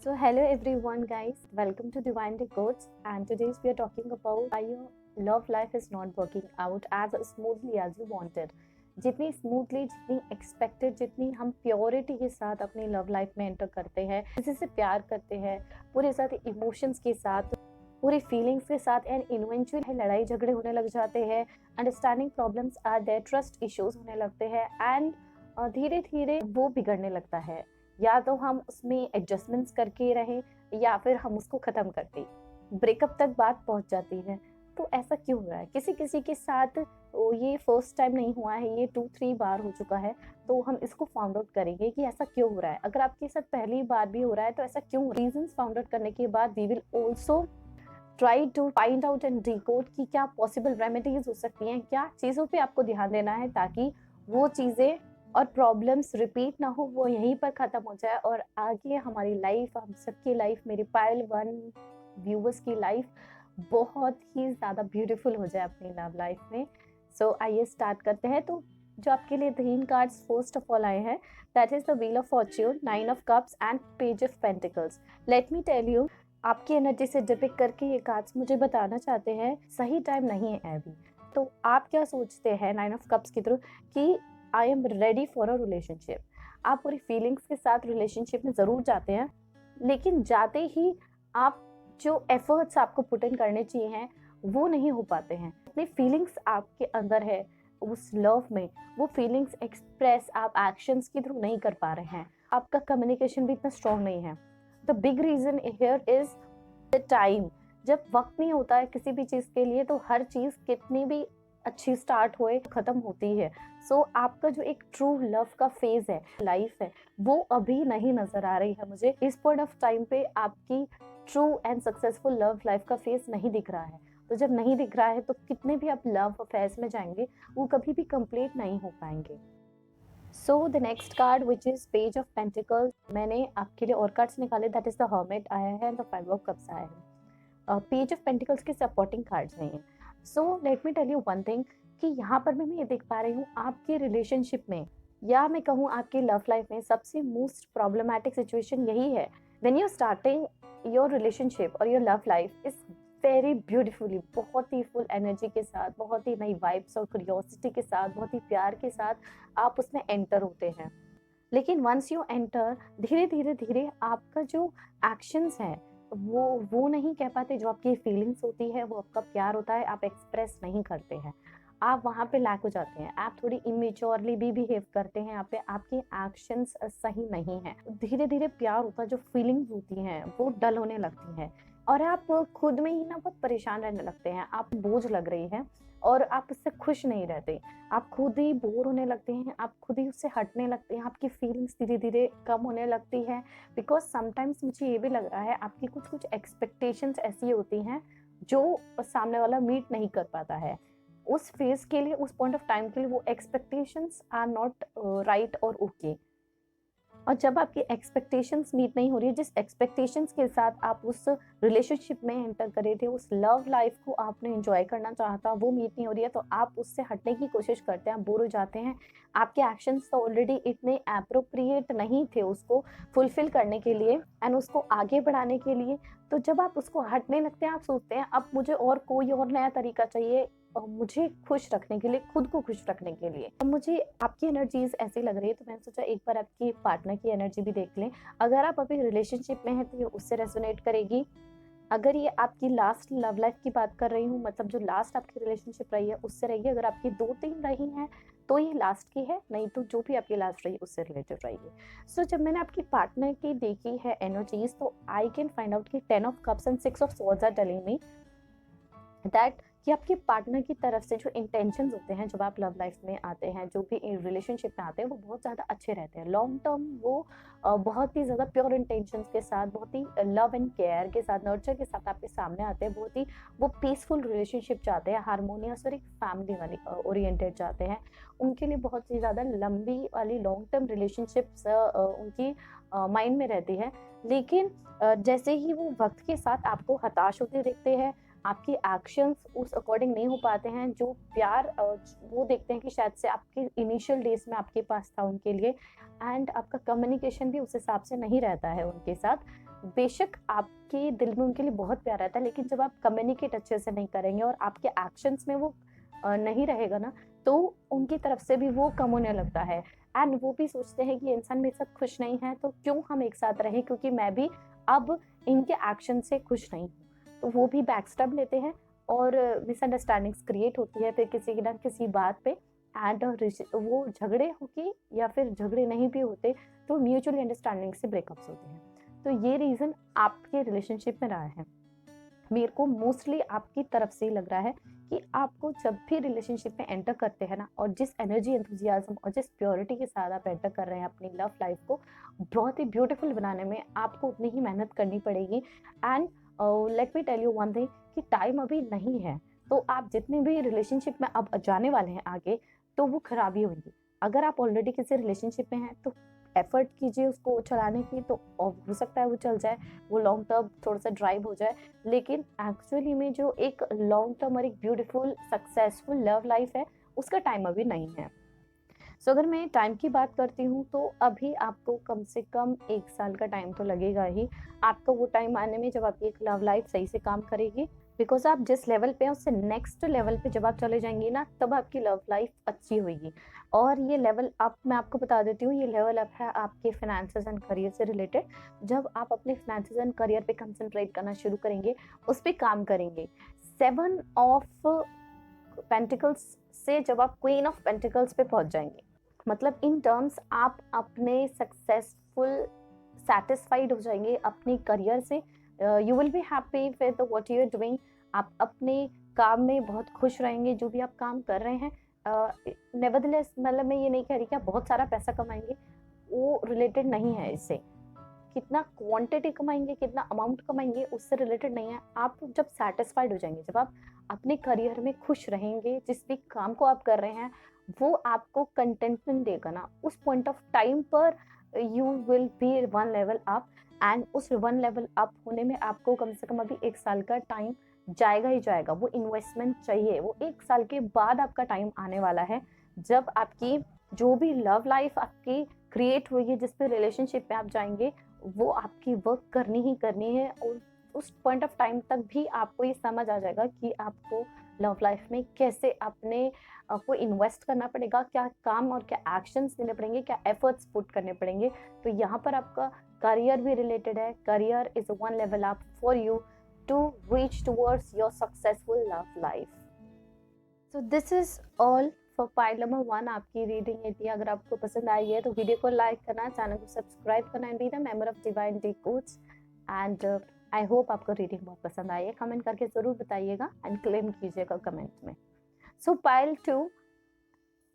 So hello everyone guys, welcome to Divine Decodez and today we are talking about why your love life is not working out as smoothly as you wanted. जितनी smoothly, जितनी expected, जितनी हम purity के साथ अपनी love life में enter करते हैं, किसी से प्यार करते हैं, पूरे साथ इमोशंस के साथ, पूरी फीलिंग्स के साथ एंड इवेंचुअली लड़ाई झगड़े होने लग जाते हैं, understanding problems are there, trust issues होने लगते हैं एंड धीरे धीरे वो बिगड़ने लगता है। या तो हम उसमें एडजस्टमेंट्स करके रहें या फिर हम उसको ख़त्म कर दें, ब्रेकअप तक बात पहुंच जाती है। तो ऐसा क्यों हो रहा है? किसी किसी के साथ ये फर्स्ट टाइम नहीं हुआ है, ये 2-3 बार हो चुका है। तो हम इसको फाउंड आउट करेंगे कि ऐसा क्यों हो रहा है। अगर आपके साथ पहली बार भी हो रहा है तो ऐसा क्यों, रीजंस फाउंड आउट करने के बाद we will also try to find out and decode कि क्या पॉसिबल रेमेडीज हो सकती हैं, क्या चीज़ों पे आपको ध्यान देना है ताकि वो चीज़ें और प्रॉब्लम्स रिपीट ना हो, वो यहीं पर ख़त्म हो जाए और आगे हमारी लाइफ, हम सबकी लाइफ, मेरी पायल वन व्यूवर्स की लाइफ बहुत ही ज़्यादा ब्यूटीफुल हो जाए अपनी लव लाइफ में। सो आइए स्टार्ट करते हैं। तो जो आपके लिए 3 कार्ड्स फर्स्ट ऑफ ऑल आए हैं, that is the wheel of fortune, 9 of cups and page of pentacles. Let me tell you, आपकी एनर्जी से डिपिक्ट करके ये कार्ड्स मुझे बताना चाहते हैं सही टाइम नहीं है अभी। तो आप क्या सोचते हैं 9 ऑफ कप्स के थ्रू कि I am ready for a relationship. आप पूरी फीलिंग्स के साथ रिलेशनशिप में ज़रूर जाते हैं, लेकिन जाते ही आप जो एफर्ट्स आपको पुट इन करने चाहिए हैं वो नहीं हो पाते हैं। अपनी फीलिंग्स आपके अंदर है, उस लव में वो फीलिंग्स एक्सप्रेस आप एक्शंस के थ्रू नहीं कर पा रहे हैं। आपका कम्युनिकेशन भी इतना स्ट्रॉन्ग नहीं है। The big reason here is the time. जब वक्त नहीं होता है किसी भी चीज़ के लिए तो हर चीज़ कितनी भी अच्छी स्टार्ट होए ख़त्म होती है। सो आपका जो एक ट्रू लव का फेज है, लाइफ है, वो अभी नहीं नज़र आ रही है मुझे। इस पॉइंट ऑफ टाइम पे आपकी true and successful love life का फेज नहीं दिख रहा है। तो जब नहीं दिख रहा है तो कितने भी आप लव अफेयर्स में जाएंगे वो कभी भी कंप्लीट नहीं हो पाएंगे। So the next card which is page of pentacles, मैंने आपके लिए और कार्ड्स निकाले, दैट इज़ द हर्मिट आया है, द 5 ऑफ कप्स आया है। पेज ऑफ पेंटिकल्स के सपोर्टिंग कार्ड्स नहीं है। So let me tell you one thing कि यहाँ पर भी मैं ये देख पा रही हूँ आपके रिलेशनशिप में, या मैं कहूँ आपकी लव लाइफ में सबसे मोस्ट प्रॉब्लमैटिक सिचुएशन यही है। When you starting your relationship और your love life is very beautifully, बहुत ही फुल एनर्जी के साथ, बहुत ही नई वाइब्स और क्यूरियोसिटी के साथ, बहुत ही प्यार के साथ आप उसमें एंटर होते हैं। लेकिन वंस यू एंटर, धीरे धीरे धीरे आपका जो एक्शंस है वो नहीं कह पाते, जो आपकी फीलिंग्स होती है, वो आपका प्यार होता है, आप एक्सप्रेस नहीं करते हैं, आप वहाँ पे लैक हो जाते हैं, आप थोड़ी इमेच्योरली भी बिहेव करते हैं, यहाँ पे आपके एक्शंस सही नहीं हैं। धीरे धीरे प्यार होता है, जो फीलिंग्स होती हैं वो डल होने लगती हैं और आप खुद में ही ना बहुत परेशान रहने लगते हैं, आप बोझ लग रही हैं और आप उससे खुश नहीं रहते, आप खुद ही बोर होने लगते हैं, आप खुद ही उससे हटने लगते हैं, आपकी फीलिंग्स धीरे धीरे कम होने लगती है। बिकॉज समटाइम्स मुझे ये भी लग रहा है आपकी कुछ कुछ एक्सपेक्टेशंस ऐसी होती हैं जो सामने वाला मीट नहीं कर पाता है। उस फेज के लिए, उस पॉइंट ऑफ टाइम के लिए वो एक्सपेक्टेशंस आर नॉट राइट और ओके। और जब आपकी एक्सपेक्टेशंस मीट नहीं हो रही है, जिस एक्सपेक्टेशंस के साथ आप उस रिलेशनशिप में एंटर करे थे, उस लव लाइफ को आपने एंजॉय करना चाहा था, वो मीट नहीं हो रही है, तो आप उससे हटने की कोशिश करते हैं, आप बोर हो जाते हैं। आपके एक्शंस तो ऑलरेडी इतने एप्रोप्रिएट नहीं थे उसको फुलफिल करने के लिए एंड उसको आगे बढ़ाने के लिए। तो जब आप उसको हटने लगते हैं, आप सोचते हैं अब मुझे और कोई और नया तरीका चाहिए मुझे खुश रखने के लिए, खुद को खुश रखने के लिए। अब मुझे आपकी एनर्जीज ऐसी लग रही है तो मैंने सोचा एक बार आपकी पार्टनर की एनर्जी भी देख लें। अगर आप अभी रिलेशनशिप में हैं तो ये उससे रेजोनेट करेगी। अगर ये आपकी लास्ट लव लाइफ की बात कर रही हूँ, मतलब जो लास्ट आपकी रिलेशनशिप रही है उससे रहेगी। अगर आपकी 2-3 रही हैं तो ये लास्ट की है, नहीं तो जो भी आपकी लास्ट रही उससे रिलेटेड रहेगी। सो जब मैंने आपकी पार्टनर की देखी है एनर्जीज, तो आई कैन फाइंड आउट कि 10 of cups and 6 of swords are telling me that कि आपके पार्टनर की तरफ से जो इंटेंशंस होते हैं जब आप लव लाइफ में आते हैं, जो भी रिलेशनशिप में आते हैं, वो बहुत ज़्यादा अच्छे रहते हैं। लॉन्ग टर्म वो बहुत ही ज़्यादा प्योर इंटेंशंस के साथ, बहुत ही लव एंड केयर के साथ, नर्चर के साथ आपके सामने आते हैं। बहुत ही वो पीसफुल रिलेशनशिप चाहते हैं, हारमोनियस और एक फैमिली वाली ओरिएंटेड चाहते हैं। उनके लिए बहुत ही ज़्यादा लंबी वाली लॉन्ग टर्म रिलेशनशिप्स उनकी माइंड में रहती है। लेकिन जैसे ही वो वक्त के साथ आपको हताश होते देखते हैं, आपके एक्शंस उस अकॉर्डिंग नहीं हो पाते हैं, जो प्यार वो देखते हैं कि शायद से आपके इनिशियल डेज में आपके पास था उनके लिए, एंड आपका कम्युनिकेशन भी उस हिसाब से नहीं रहता है उनके साथ, बेशक आपके दिल में उनके लिए बहुत प्यार रहता है, लेकिन जब आप कम्युनिकेट अच्छे से नहीं करेंगे और आपके एक्शंस में वो नहीं रहेगा ना, तो उनकी तरफ से भी वो कम होने लगता है। एंड वो भी सोचते हैं कि ये इंसान मेरे साथ खुश नहीं है, तो क्यों हम एक साथ रहें, क्योंकि मैं भी अब इनके एक्शन से खुश नहीं हूँ। तो वो भी बैकस्टैब लेते हैं और मिसअंडरस्टैंडिंग्स क्रिएट होती है फिर किसी ना किसी बात पे। एंड वो झगड़े होके या फिर झगड़े नहीं भी होते तो म्यूचुअल अंडरस्टैंडिंग से ब्रेकअप्स होते हैं। तो ये रीज़न आपके रिलेशनशिप में रहा है। मेरे को मोस्टली आपकी तरफ से ही लग रहा है कि आपको जब भी रिलेशनशिप में एंटर करते हैं ना, और जिस एनर्जी, एंथुजियाज्म और जिस प्योरिटी के साथ आप एंटर कर रहे हैं अपनी लव लाइफ को बहुत ही ब्यूटीफुल बनाने में, आपको उतनी ही मेहनत करनी पड़ेगी। And let me tell you one thing कि टाइम अभी नहीं है, तो आप जितने भी रिलेशनशिप में अब जाने वाले हैं आगे, तो वो खराबी होंगी। अगर आप ऑलरेडी किसी रिलेशनशिप में हैं तो एफर्ट कीजिए उसको चलाने की, तो हो सकता है वो चल जाए, वो लॉन्ग टर्म थोड़ा सा ड्राइव हो जाए। लेकिन एक्चुअली में जो एक लॉन्ग टर्म और एक ब्यूटीफुल सक्सेसफुल लव लाइफ है, उसका टाइम अभी नहीं है। सो अगर मैं टाइम की बात करती हूँ तो अभी आपको कम से कम 1 साल का टाइम तो लगेगा ही आपको वो टाइम आने में जब आपकी एक लव लाइफ सही से काम करेगी। बिकॉज आप जिस लेवल पे हैं उससे नेक्स्ट लेवल पे जब आप चले जाएंगी ना, तब आपकी लव लाइफ अच्छी होगी। और ये लेवल आप, मैं आपको बता देती हूँ, ये लेवल अप है आपके फाइनेंसेस एंड करियर से रिलेटेड। जब आप अपने फाइनेंसेस एंड करियर पे कंसंट्रेट करना शुरू करेंगे, उस पर काम करेंगे, 7 ऑफ पेंटिकल्स से जब आप क्वीन ऑफ पेंटिकल्स पे पहुंच जाएंगे, मतलब इन टर्म्स आप अपने सक्सेसफुल सेटिस्फाइड हो जाएंगे अपने करियर से। You will be happy with what you are doing. आप अपने काम में बहुत खुश रहेंगे जो भी आप काम कर रहे हैं। नेवरदलेस, मतलब मैं ये नहीं कह रही कि आप बहुत सारा पैसा कमाएंगे, वो रिलेटेड नहीं है इससे। कितना क्वांटिटी कमाएंगे, कितना अमाउंट कमाएंगे, उससे रिलेटेड नहीं है। आप जब सेटिस्फाइड हो जाएंगे, जब आप अपने करियर में खुश रहेंगे, जिस भी काम को आप कर रहे हैं वो आपको कंटेंटमेंट देगा ना, उस पॉइंट ऑफ टाइम पर you will B 1 level up. And उस 1 लेवल अप होने में आपको कम से कम अभी 1 साल का टाइम जाएगा ही जाएगा। वो इन्वेस्टमेंट चाहिए, वो 1 साल के बाद आपका टाइम आने वाला है, जब आपकी जो भी लव लाइफ आपकी क्रिएट हुई है, जिस पे रिलेशनशिप में आप जाएंगे, वो आपकी वर्क करनी ही करनी है। और उस पॉइंट ऑफ टाइम तक भी आपको ये समझ आ जाएगा कि आपको लव लाइफ में कैसे अपने को इन्वेस्ट करना पड़ेगा, क्या काम और क्या एक्शंस लेने पड़ेंगे, क्या एफर्ट्स पुट करने पड़ेंगे। तो यहाँ पर आपका करियर भी रिलेटेड है। Career is 1 level up for you to reach towards your successful love life. So this is all for pile number 1। आपकी रीडिंग ये थी। अगर आपको पसंद आई है तो वीडियो को लाइक करना, चैनल को सब्सक्राइब करना and be the member of Divine Decodes. And I hope आपको रीडिंग बहुत पसंद आई है। कमेंट करके ज़रूर बताइएगा एंड क्लेम कीजिएगा कमेंट में। सो पाइल 2,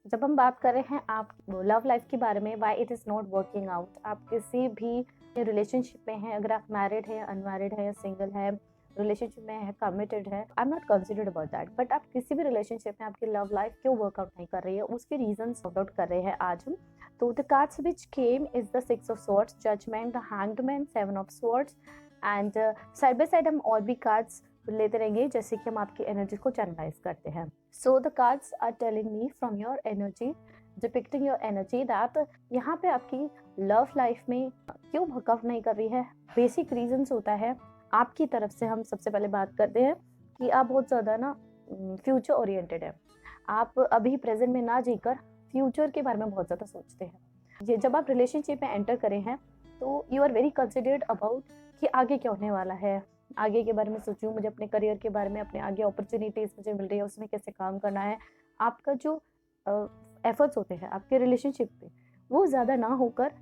जब हम बात कर रहे हैं आप लव लाइफ के बारे में, why it is not working out. आप किसी भी रिलेशनशिप में हैं, अगर आप मैरिड है, अनमैरिड है, सिंगल है, रिलेशनशिप में है, कमिटेड है, I am not considered about that, but आप किसी भी रिलेशनशिप में आपकी लव लाइफ क्यों वर्कआउट नहीं कर रही है, उसके रीजन सॉर्ट आउट कर रहे हैं आज हम। तो the cards which came is the 6 of swords, judgement, the hanged man, 7 of swords. And side by side हम और भी कार्ड्स लेते रहेंगे जैसे कि हम आपकी एनर्जी को चैनलाइज करते हैं। So the cards are telling me from your energy, depicting your energy, that यहाँ पे आपकी लव लाइफ में क्यों वर्कआउट नहीं कर रही है। बेसिक रीजंस होता है आपकी तरफ से। हम सबसे पहले बात करते हैं कि आप बहुत ज़्यादा ना फ्यूचर ओरिएंटेड है। आप अभी प्रेजेंट में ना जीकर फ्यूचर के बारे में बहुत ज़्यादा सोचते हैं। ये जब आप रिलेशनशिप में एंटर करे हैं तो you are very considered about कि आगे क्या होने वाला है, आगे के बारे में सोचूं, मुझे अपने करियर के बारे में, अपने आगे अपॉर्चुनिटीज़ मुझे मिल रही है उसमें कैसे काम करना है। आपका जो एफर्ट्स होते हैं आपके रिलेशनशिप पे, वो ज़्यादा ना होकर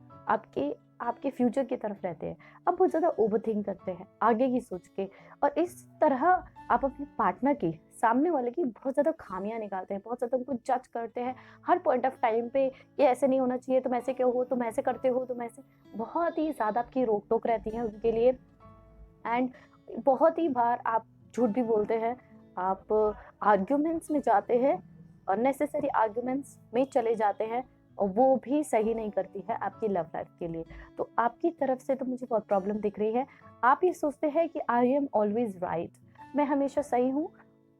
आपके फ्यूचर की तरफ रहते हैं। आप बहुत ज़्यादा ओवरथिंक करते हैं आगे की सोच के, और इस तरह आप अपने पार्टनर की, सामने वाले की बहुत ज़्यादा खामियां निकालते हैं, बहुत ज़्यादा उनको जज करते हैं हर पॉइंट ऑफ टाइम पे। ये ऐसे नहीं होना चाहिए, तुम ऐसे क्यों हो, तुम ऐसे करते हो, तुम ऐसे, बहुत ही ज़्यादा आपकी रोक टोक रहती है उनके लिए। एंड बहुत ही बार आप झूठ भी बोलते हैं, आप आर्ग्यूमेंट्स में जाते हैं, अननेसेसरी आर्ग्यूमेंट्स में चले जाते हैं, और वो भी सही नहीं करती है आपकी लव लाइफ के लिए। तो आपकी तरफ से तो मुझे बहुत प्रॉब्लम दिख रही है। आप ये सोचते हैं कि आई एम ऑलवेज राइट, मैं हमेशा सही हूँ,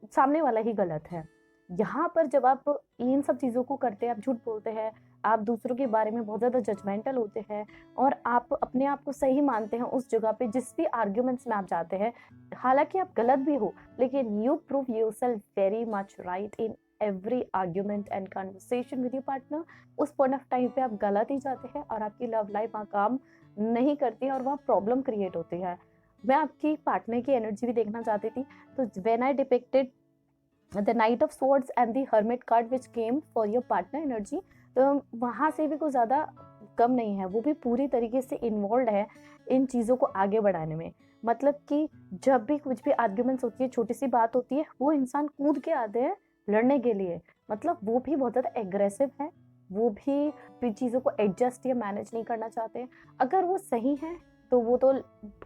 सामने वाला ही गलत है। यहाँ पर जब आप इन सब चीज़ों को करते हैं, आप झूठ बोलते हैं, आप दूसरों के बारे में बहुत ज़्यादा जजमेंटल होते हैं और आप अपने आप को सही मानते हैं उस जगह पे जिस भी आर्ग्यूमेंट्स में आप जाते हैं। हालाँकि आप गलत भी हो, लेकिन you prove yourself very much right in every argument and conversation with your partner. उस पॉइंट ऑफ टाइम पे आप गलत ही जाते हैं और आपकी लव लाइफ वहाँ काम नहीं करती है और वहाँ प्रॉब्लम क्रिएट होती है। मैं आपकी पार्टनर की एनर्जी भी देखना चाहती थी, तो when I depicted the night of swords and the hermit card which came for your partner energy, तो वहाँ से भी कुछ ज़्यादा कम नहीं है, वो भी पूरी तरीके से इन्वॉल्व है इन चीज़ों को आगे बढ़ाने में। मतलब कि जब भी कुछ भी आर्ग्यूमेंट्स होती है, छोटी सी बात होती है, वो इंसान कूद के आते हैं लड़ने के लिए। मतलब वो भी बहुत ज़्यादा एग्रेसिव है, वो भी चीज़ों को एडजस्ट या मैनेज नहीं करना चाहते। अगर वो सही है तो वो तो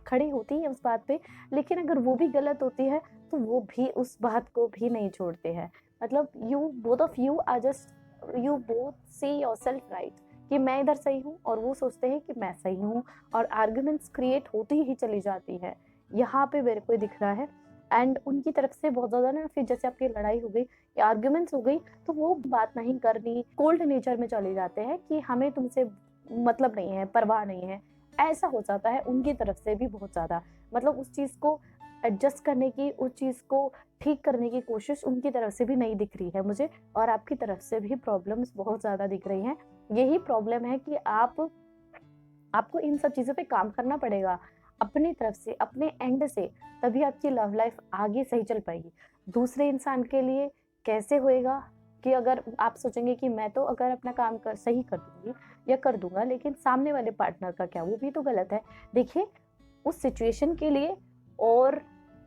खड़ी होती है उस बात पे, लेकिन अगर वो भी गलत होती है तो वो भी उस बात को भी नहीं छोड़ते हैं। मतलब you both of you are just you both see yourself right कि मैं इधर सही हूँ और वो सोचते हैं कि मैं सही हूँ, और आर्गुमेंट्स क्रिएट होती ही चली जाती है। यहाँ पे मेरे को दिख रहा है। एंड उनकी तरफ से बहुत ज़्यादा ना, फिर जैसे आपकी लड़ाई हो गई या आर्ग्यूमेंट्स हो गई, तो वो बात नहीं करनी, कोल्ड नेचर में चले जाते हैं कि हमें तुमसे मतलब नहीं है, परवाह नहीं है। ऐसा हो जाता है उनकी तरफ से भी बहुत ज़्यादा। मतलब उस चीज़ को एडजस्ट करने की, उस चीज़ को ठीक करने की कोशिश उनकी तरफ से भी नहीं दिख रही है मुझे, और आपकी तरफ से भी प्रॉब्लम्स बहुत ज़्यादा दिख रही हैं। यही प्रॉब्लम है कि आपको इन सब चीज़ों पे काम करना पड़ेगा अपनी तरफ से, अपने एंड से, तभी आपकी लव लाइफ आगे सही चल पाएगी। दूसरे इंसान के लिए कैसे होएगा कि अगर आप सोचेंगे कि मैं तो अगर अपना काम सही कर दूंगी या कर दूंगा, लेकिन सामने वाले पार्टनर का क्या, वो भी तो गलत है। देखिए, उस सिचुएशन के लिए और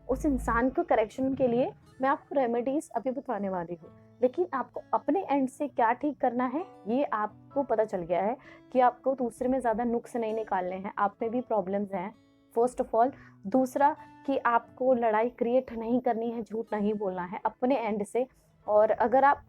उस इंसान को करेक्शन के लिए मैं आपको रेमेडीज अभी बताने वाली हूँ, लेकिन आपको अपने एंड से क्या ठीक करना है ये आपको पता चल गया है कि आपको दूसरे में ज़्यादा नुक्स नहीं निकालने हैं, आप में भी प्रॉब्लम्स हैं फर्स्ट ऑफ ऑल। दूसरा कि आपको लड़ाई क्रिएट नहीं करनी है, झूठ नहीं बोलना है अपने एंड से, और अगर आप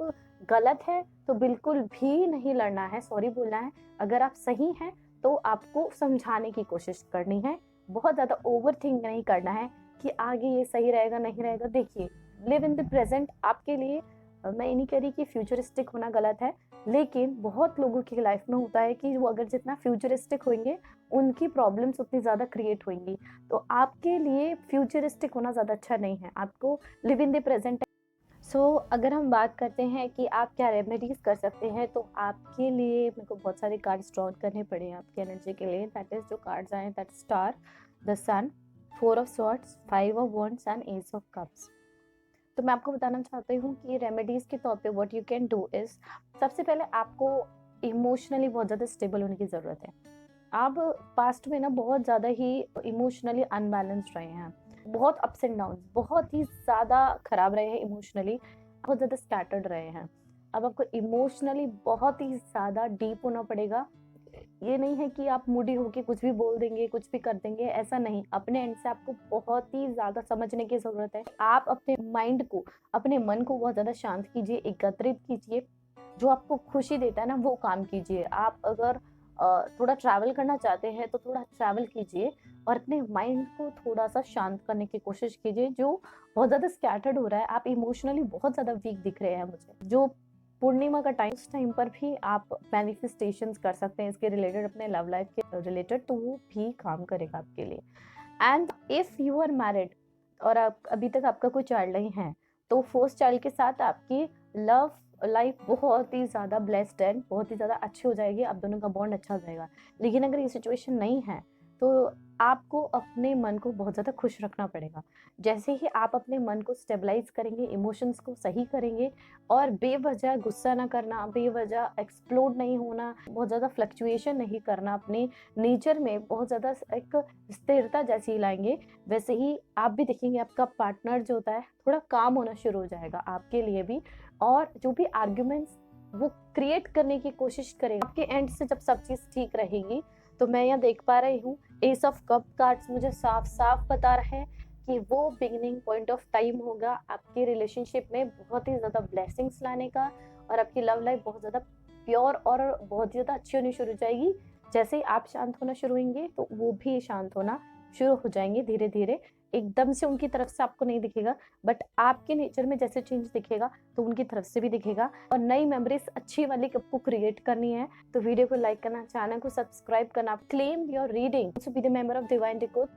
गलत है तो बिल्कुल भी नहीं लड़ना है, सॉरी बोलना है। अगर आप सही हैं तो आपको समझाने की कोशिश करनी है, बहुत ज़्यादा ओवर थिंक नहीं करना है कि आगे ये सही रहेगा नहीं रहेगा। देखिए, लिव इन द प्रेजेंट आपके लिए, मैं ये नहीं कह रही कि फ्यूचरिस्टिक होना गलत है, लेकिन बहुत लोगों की लाइफ में होता है कि वो अगर जितना फ्यूचरिस्टिक होंगे उनकी प्रॉब्लम्स उतनी ज़्यादा क्रिएट होंगी। तो आपके लिए फ्यूचरिस्टिक होना ज़्यादा अच्छा नहीं है, आपको लिव इन द प्रेजेंट। अगर हम बात करते हैं कि आप क्या रेमेडीज कर सकते हैं, तो आपके लिए मेरे को बहुत सारे कार्ड्स ड्रॉ करने पड़े हैं आपकी एनर्जी के लिए। दैट इज जो कार्ड्स आए, that star, the sun, four of swords, five of wands and ace of cups. तो मैं आपको बताना चाहती हूँ कि रेमेडीज के तौर पे what you can do is, सबसे पहले आपको इमोशनली बहुत ज़्यादा स्टेबल होने की ज़रूरत है। आप पास्ट में ना बहुत ज़्यादा ही इमोशनली अनबैलेंस्ड रहे हैं, बहुत अप्स एंड डाउन, बहुत ही ज़्यादा खराब रहे हैं इमोशनली, बहुत ज़्यादा स्कैटर्ड रहे हैं। अब आपको इमोशनली बहुत ही ज़्यादा डीप होना पड़ेगा। ये नहीं है कि आप मूडी होके कुछ भी बोल देंगे, कुछ भी कर देंगे, ऐसा नहीं। अपने एंड से आपको बहुत ही ज़्यादा समझने की ज़रूरत है। आप अपने माइंड को, अपने मन को बहुत ज़्यादा शांत कीजिए, एकत्रित कीजिए, जो आपको खुशी देता है ना वो काम कीजिए। आप अगर थोड़ा ट्रैवल करना चाहते हैं तो थोड़ा ट्रैवल कीजिए और अपने माइंड को थोड़ा सा शांत करने की कोशिश कीजिए, जो बहुत ज़्यादा स्कैटर्ड हो रहा है। आप इमोशनली बहुत ज़्यादा वीक दिख रहे हैं मुझे। जो पूर्णिमा का टाइम, उस टाइम पर भी आप मैनिफेस्टेशंस कर सकते हैं इसके रिलेटेड, अपने लव लाइफ के रिलेटेड, तो वो भी काम करेगा आपके लिए। And if you are married और आप अभी तक आपका कोई चाइल्ड नहीं है, तो फर्स्ट चाइल्ड के साथ आपकी लव लाइफ बहुत ही ज़्यादा ब्लेस्ड है, बहुत ही ज़्यादा अच्छी हो जाएगी, आप दोनों का बॉन्ड अच्छा हो जाएगा। लेकिन अगर ये सिचुएशन नहीं है तो आपको अपने मन को बहुत ज़्यादा खुश रखना पड़ेगा। जैसे ही आप अपने मन को स्टेबलाइज करेंगे, इमोशंस को सही करेंगे, और बेवजह गुस्सा ना करना, बेवजह एक्सप्लोड नहीं होना, बहुत ज़्यादा फ्लक्चुएशन नहीं करना, अपने नेचर में बहुत ज़्यादा एक स्थिरता जैसी लाएंगे, वैसे ही आप भी देखेंगे आपका पार्टनर जो होता है थोड़ा काम होना शुरू हो जाएगा आपके लिए भी। और जो भी आर्ग्यूमेंट्स वो क्रिएट करने की कोशिश करेगा आपके एंड से, जब सब चीज़ ठीक रहेगी, तो मैं यहाँ देख पा रही हूँ एस ऑफ कप कार्ड्स मुझे साफ साफ बता रहे हैं कि वो बिगिनिंग पॉइंट ऑफ टाइम होगा आपकी रिलेशनशिप में बहुत ही ज़्यादा ब्लेसिंग्स लाने का, और आपकी लव लाइफ बहुत ज़्यादा प्योर और बहुत ज़्यादा अच्छी होनी शुरू हो जाएगी। जैसे ही आप शांत होना शुरू होंगे तो वो भी शांत होना शुरू हो जाएंगे धीरे धीरे। एकदम से उनकी तरफ से आपको नहीं दिखेगा, बट आपके नेचर में जैसे चेंज दिखेगा तो उनकी तरफ से भी दिखेगा। और नई मेमोरीज अच्छी वाली आपको क्रिएट करनी है तो वीडियो को लाइक करना, चैनल को सब्सक्राइब करना, claim your reading, B the member of divine decor.